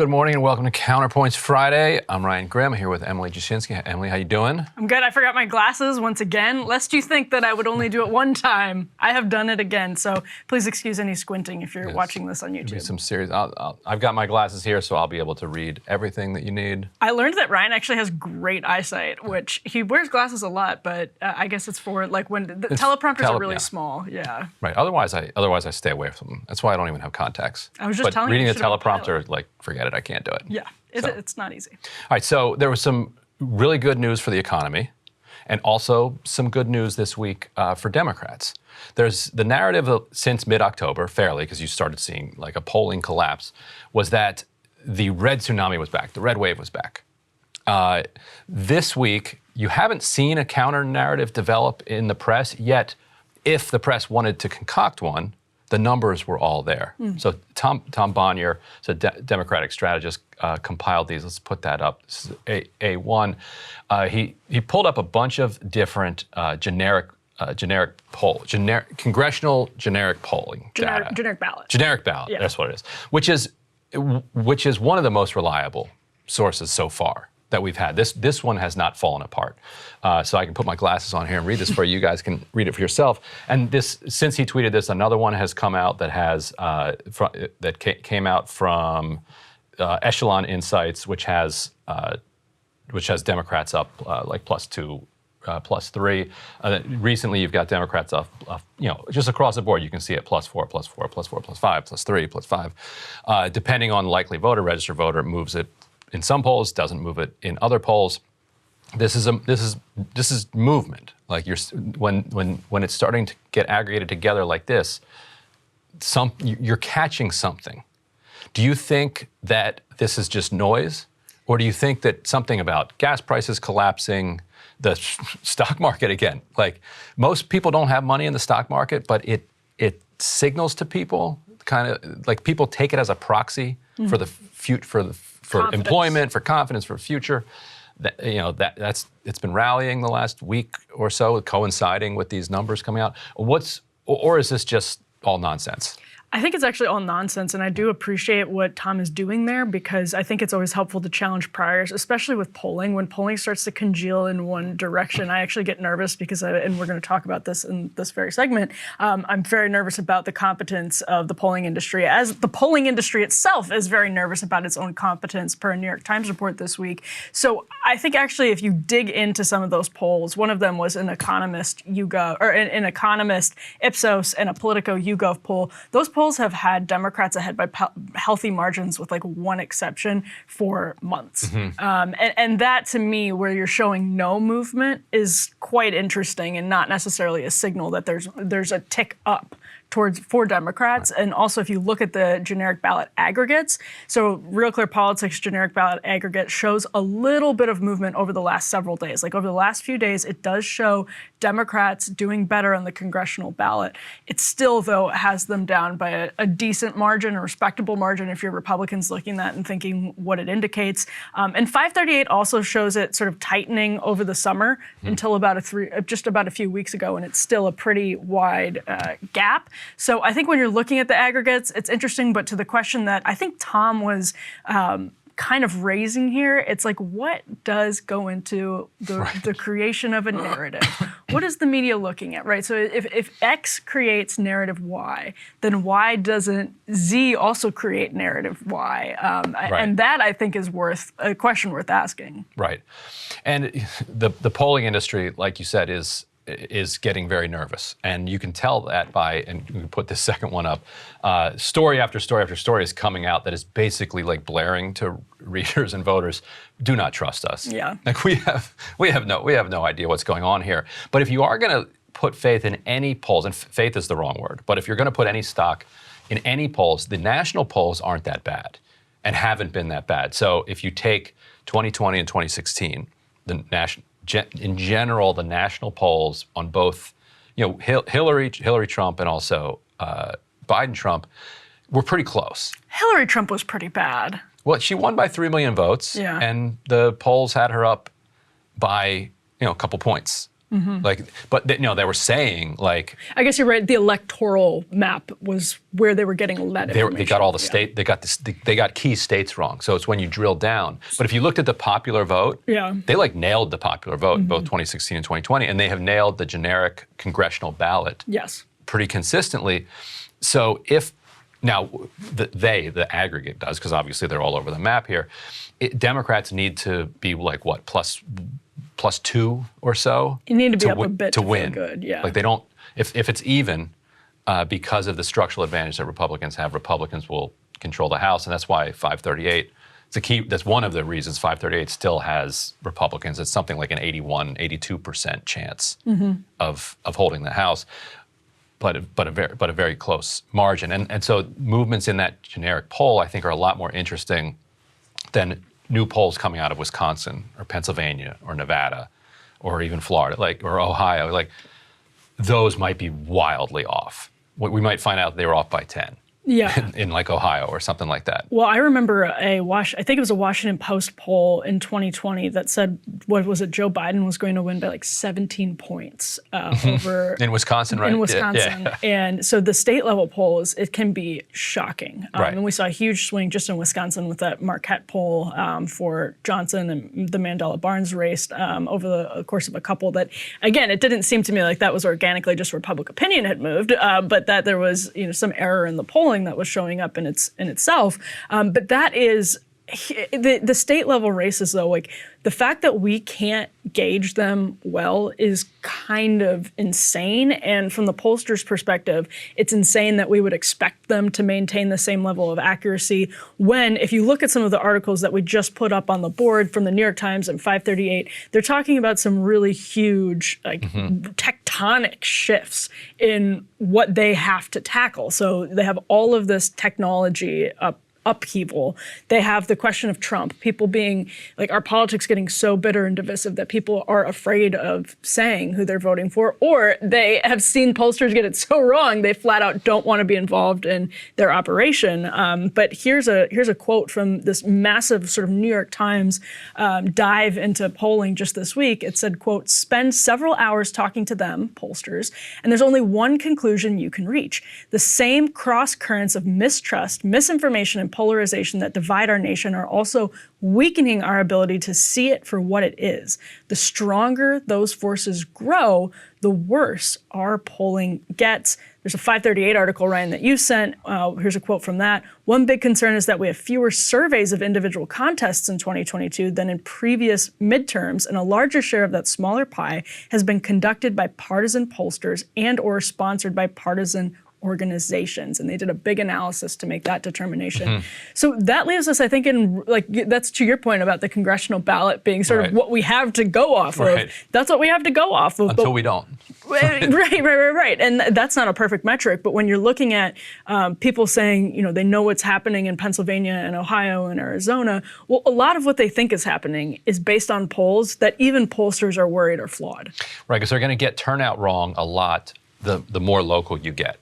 Good morning and welcome to Counterpoints Friday. I'm Ryan Grimm here with Emily Jashinsky. Emily, how you doing? I'm good. I forgot my glasses once again. Lest you think that I would only do it one time, I have done it again. So please excuse any squinting if you're watching this on YouTube. Some serious. I've got my glasses here, so I'll be able to read everything that you need. I learned that Ryan actually has great eyesight, which he wears glasses a lot, but I guess it's for like when the teleprompters are really small. Yeah. Right. Otherwise, I stay away from them. That's why I don't even have contacts. I was just telling you. Reading a teleprompter, like, forget it. I can't do it. Yeah. It's not easy. All right. So there was some really good news for the economy, and also some good news this week for Democrats. There's the narrative since mid-October, fairly, because you started seeing like a polling collapse, was that the red tsunami was back, the red wave was back. This week, you haven't seen a counter narrative develop in the press, yet if the press wanted to concoct one, the numbers were all there. So Tom Bonnier, a Democratic strategist, compiled these. Let's put that up. This is A1. He pulled up a bunch of different congressional generic polling data. Generic ballot. Generic ballot. Yeah. That's what it is. Which is one of the most reliable sources so far that we've had. This one has not fallen apart. So I can put my glasses on here and read this for you. You guys can read it for yourself. And this, since he tweeted this, another one has come out that has came out from Echelon Insights, which has Democrats up like +2, +3. Recently, you've got Democrats up, just across the board. You can see it +4, +4, +4, +5, +3, +5. Depending on likely voter, registered voter, it moves it in some polls, doesn't move it in other polls. This is movement. Like when it's starting to get aggregated together like this, you're catching something. Do you think that this is just noise, or do you think that something about gas prices collapsing, the stock market again? Like, most people don't have money in the stock market, but it signals to people, kind of like people take it as a proxy for the future, for employment, for confidence, for future. It's been rallying the last week or so, coinciding with these numbers coming out. Or is this just all nonsense? I think it's actually all nonsense, and I do appreciate what Tom is doing there, because I think it's always helpful to challenge priors, especially with polling. When polling starts to congeal in one direction, I actually get nervous because, and we're going to talk about this in this very segment, I'm very nervous about the competence of the polling industry, as the polling industry itself is very nervous about its own competence, per a New York Times report this week. So I think actually if you dig into some of those polls, one of them was an Economist YouGov, or an Economist Ipsos and a Politico YouGov poll. Those polls have had Democrats ahead by healthy margins, with like one exception, for months. And that, to me, where you're showing no movement, is quite interesting and not necessarily a signal that there's a tick up for Democrats. And also, if you look at the generic ballot aggregates, so Real Clear Politics generic ballot aggregate shows a little bit of movement over the last several days. Like over the last few days, it does show Democrats doing better on the congressional ballot. It still, though, has them down by a decent margin, a respectable margin, if you're Republicans looking at that and thinking what it indicates. And 538 also shows it sort of tightening over the summer until just about a few weeks ago, and it's still a pretty wide gap. So I think when you're looking at the aggregates, it's interesting, but to the question that I think Tom was kind of raising here, it's like, what does go into the creation of a narrative? What is the media looking at, right? So if X creates narrative Y, then why doesn't Z also create narrative Y? And that, I think, is a question worth asking. Right. And the polling industry, like you said, is getting very nervous. And you can tell that by, and we can put this second one up, story after story after story is coming out that is basically like blaring to readers and voters, do not trust us. Yeah. Like we have no idea what's going on here. But if you are going to put faith in any polls, and faith is the wrong word, but if you're going to put any stock in any polls, the national polls aren't that bad and haven't been that bad. So if you take 2020 and 2016, in general, the national polls on both, Hillary Trump and also Biden Trump were pretty close. Hillary Trump was pretty bad. Well, she won by 3 million votes, and the polls had her up by a couple points. Like, but they were saying like I guess you're right. The electoral map was where they were getting led. they got all the state. They got key states wrong. So it's when you drill down. But if you looked at the popular vote, they like nailed the popular vote in both 2016 and 2020, and they have nailed the generic congressional ballot. Yes. Pretty consistently. So if now the aggregate does, because obviously they're all over the map here, Democrats need to be like what plus 2 or so. You need to be up a bit to win. Feel good, yeah. Like they don't. If it's even, because of the structural advantage that Republicans have, Republicans will control the House, and that's why 538. It's a key. That's one of the reasons 538 still has Republicans. It's something like an 82% chance of holding the House. But a very close margin, and so movements in that generic poll I think are a lot more interesting than new polls coming out of Wisconsin or Pennsylvania or Nevada, or even Florida, or Ohio. Like those might be wildly off. We might find out they were off by 10. Yeah. in like Ohio or something like that. Well, I remember I think it was a Washington Post poll in 2020 that said, what was it, Joe Biden was going to win by like 17 points over... in Wisconsin, right? In Wisconsin. Yeah. And so the state level polls, it can be shocking. Right. And we saw a huge swing just in Wisconsin with that Marquette poll for Johnson and the Mandela-Barnes race over the course of a couple that, again, it didn't seem to me like that was organically just where public opinion had moved, but that there was some error in the polling that was showing up in itself. But that is the state level races, though, like the fact that we can't gauge them well is kind of insane. And from the pollsters' perspective, it's insane that we would expect them to maintain the same level of accuracy when, if you look at some of the articles that we just put up on the board from the New York Times and 538, they're talking about some really huge, like tectonic shifts in what they have to tackle. So they have all of this technology upheaval. They have the question of Trump, people being like, our politics getting so bitter and divisive that people are afraid of saying who they're voting for, or they have seen pollsters get it so wrong they flat out don't want to be involved in their operation. But here's a quote from this massive sort of New York Times dive into polling just this week. It said, quote, spend several hours talking to them, pollsters, and there's only one conclusion you can reach. The same cross currents of mistrust, misinformation, and polarization that divide our nation are also weakening our ability to see it for what it is. The stronger those forces grow, the worse our polling gets. There's a 538 article, Ryan, that you sent. Here's a quote from that. One big concern is that we have fewer surveys of individual contests in 2022 than in previous midterms, and a larger share of that smaller pie has been conducted by partisan pollsters and or sponsored by partisan organizations, and they did a big analysis to make that determination. So that leaves us, I think, in like, that's to your point about the congressional ballot being sort of what we have to go off of. That's what we have to go off of. Until we don't. Right. And that's not a perfect metric, but when you're looking at people saying, they know what's happening in Pennsylvania and Ohio and Arizona, well, a lot of what they think is happening is based on polls that even pollsters are worried are flawed. Right, because they're going to get turnout wrong a lot the more local you get.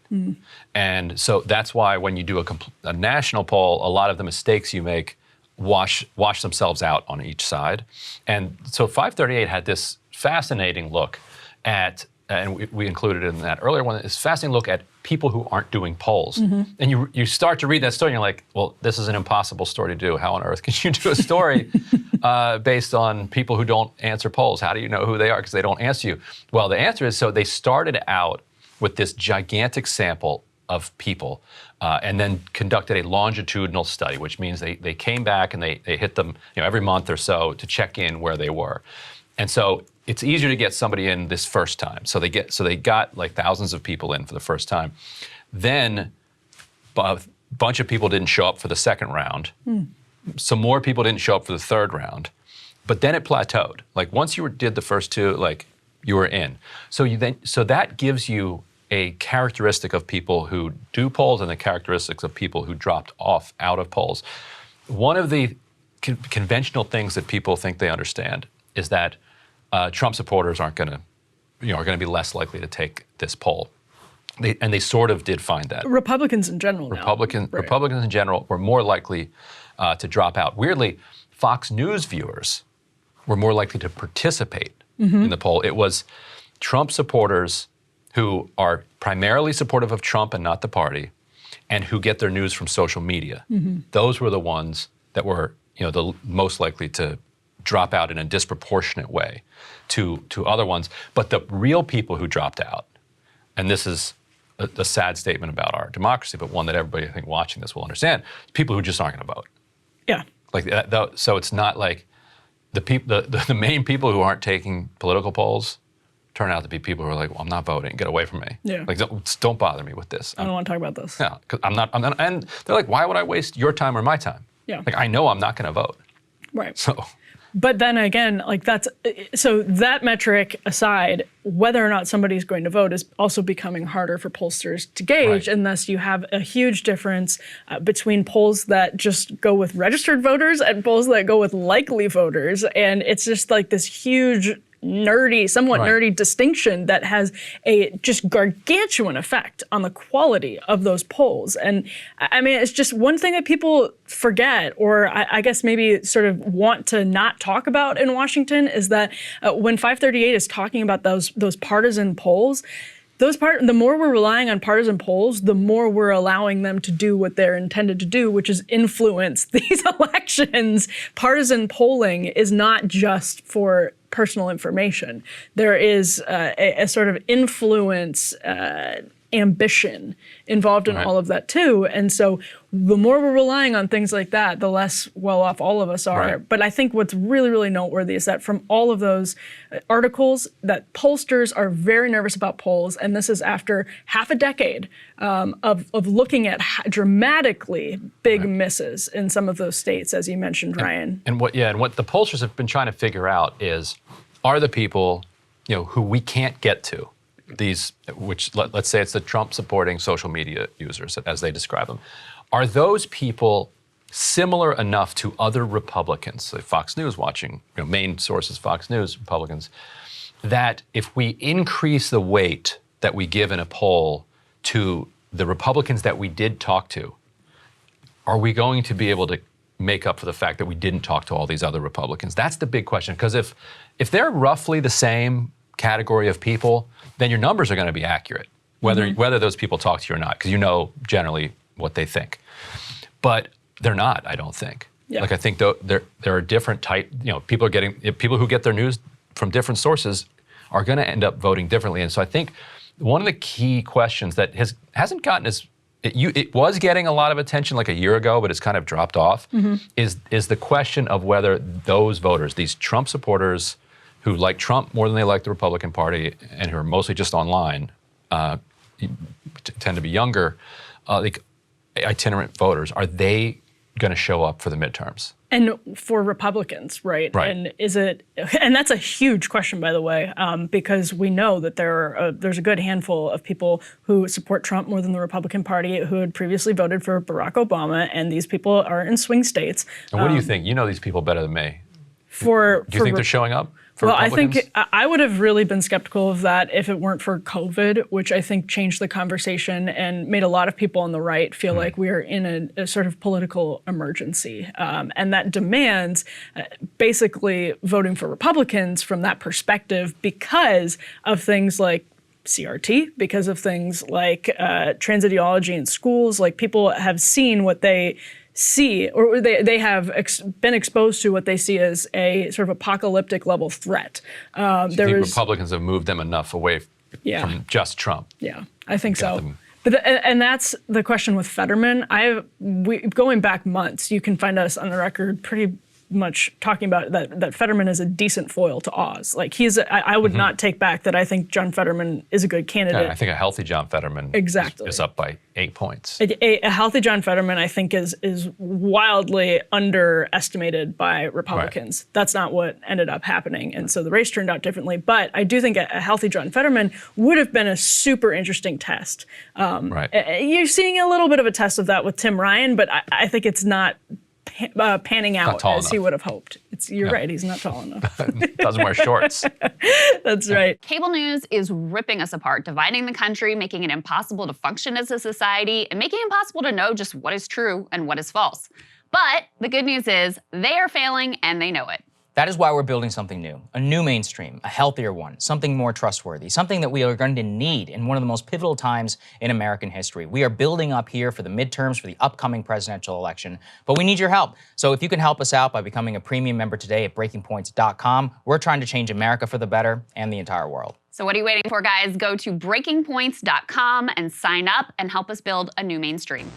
And so that's why when you do a national poll, a lot of the mistakes you make wash themselves out on each side. And so 538 had this fascinating look at, and we included in that earlier one, this fascinating look at people who aren't doing polls. And you start to read that story and you're like, well, this is an impossible story to do. How on earth can you do a story based on people who don't answer polls? How do you know who they are? Because they don't answer you. Well, the answer is, so they started out with this gigantic sample of people and then conducted a longitudinal study, which means they came back and they hit them every month or so to check in where they were. And so it's easier to get somebody in this first time. So they got like thousands of people in for the first time. Then a bunch of people didn't show up for the second round. Some more people didn't show up for the third round. But then it plateaued. Like once you did the first two, like you were in. So that gives you a characteristic of people who do polls and the characteristics of people who dropped off out of polls. One of the conventional things that people think they understand is that Trump supporters are going to be less likely to take this poll. They sort of did find that. Republicans in general Republicans in general were more likely to drop out. Weirdly, Fox News viewers were more likely to participate in the poll. It was Trump supporters who are primarily supportive of Trump and not the party, and who get their news from social media. Those were the ones that were, the most likely to drop out in a disproportionate way to other ones. But the real people who dropped out, and this is a sad statement about our democracy, but one that everybody, I think, watching this will understand, people who just aren't going to vote. Yeah. Like so it's not like the main people who aren't taking political polls turn out to be people who are like, well, I'm not voting, get away from me. Yeah. Like, don't bother me with this. I don't want to talk about this. Yeah, because I'm not, and they're like, why would I waste your time or my time? Yeah. Like, I know I'm not going to vote. Right. So. But then again, so that metric aside, whether or not somebody's going to vote is also becoming harder for pollsters to gauge, Right. unless you have a huge difference between polls that just go with registered voters and polls that go with likely voters. And it's just like this huge somewhat Right. nerdy distinction that has a just gargantuan effect on the quality of those polls. And I mean, it's just one thing that people forget, or I guess maybe sort of want to not talk about in Washington, is that when 538 is talking about those partisan polls, the more we're relying on partisan polls, the more we're allowing them to do what they're intended to do, which is influence these elections. Partisan polling is not just for personal information. There is a sort of influence ambition involved in Right. all of that too. And so the more we're relying on things like that, the less well off all of us are. Right. But I think what's really, really noteworthy is that from all of those articles, that pollsters are very nervous about polls. And this is after half a decade of looking at dramatically big Right. misses in some of those states, as you mentioned, Ryan. And what the pollsters have been trying to figure out is, are the people, who we can't get to, these, which let's say it's the Trump supporting social media users, as they describe them, are those people similar enough to other Republicans, like Fox News watching, main sources, Fox News, Republicans, that if we increase the weight that we give in a poll to the Republicans that we did talk to, are we going to be able to make up for the fact that we didn't talk to all these other Republicans? That's the big question. Because if they're roughly the same category of people, then your numbers are going to be accurate, whether those people talk to you or not, because generally what they think. But they're not, I don't think. Yeah. Like, I think there are different type, people who get their news from different sources are going to end up voting differently. And so I think one of the key questions that hasn't gotten it was getting a lot of attention like a year ago, but it's kind of dropped off, is the question of whether those voters, these Trump supporters who like Trump more than they like the Republican Party and who are mostly just online, tend to be younger, like itinerant voters, are they going to show up for the midterms? And for Republicans, right? Right. And that's a huge question, by the way, because we know that there's a good handful of people who support Trump more than the Republican Party who had previously voted for Barack Obama, and these people are in swing states. And what do you think? You know these people better than me. Do you think they're showing up? Well, I Republicans? think I would have really been skeptical of that if it weren't for COVID, which I think changed the conversation and made a lot of people on the right feel like we are in a sort of political emergency. And that demands basically voting for Republicans from that perspective because of things like CRT, because of things like trans ideology in schools. Like, people have seen what they see, or they have been exposed to what they see as a sort of apocalyptic level threat. Do you think Republicans have moved them enough away from just Trump? Yeah, I think so. them. But and that's the question with Fetterman. Going back months, you can find us on the record pretty much talking about that Fetterman is a decent foil to Oz. Like, I would not take back that I think John Fetterman is a good candidate. Yeah, I think a healthy John Fetterman is up by 8 points. A healthy John Fetterman, I think, is wildly underestimated by Republicans. Right. That's not what ended up happening, and so the race turned out differently. But I do think a healthy John Fetterman would have been a super interesting test. Right. You're seeing a little bit of a test of that with Tim Ryan, but I think it's not panning out as he would have hoped. You're right, he's not tall enough. Doesn't wear shorts. That's right. Cable news is ripping us apart, dividing the country, making it impossible to function as a society, and making it impossible to know just what is true and what is false. But the good news is they are failing and they know it. That is why we're building something new, a new mainstream, a healthier one, something more trustworthy, something that we are going to need in one of the most pivotal times in American history. We are building up here for the midterms, for the upcoming presidential election, but we need your help. So if you can help us out by becoming a premium member today at breakingpoints.com, we're trying to change America for the better and the entire world. So what are you waiting for, guys? Go to breakingpoints.com and sign up and help us build a new mainstream.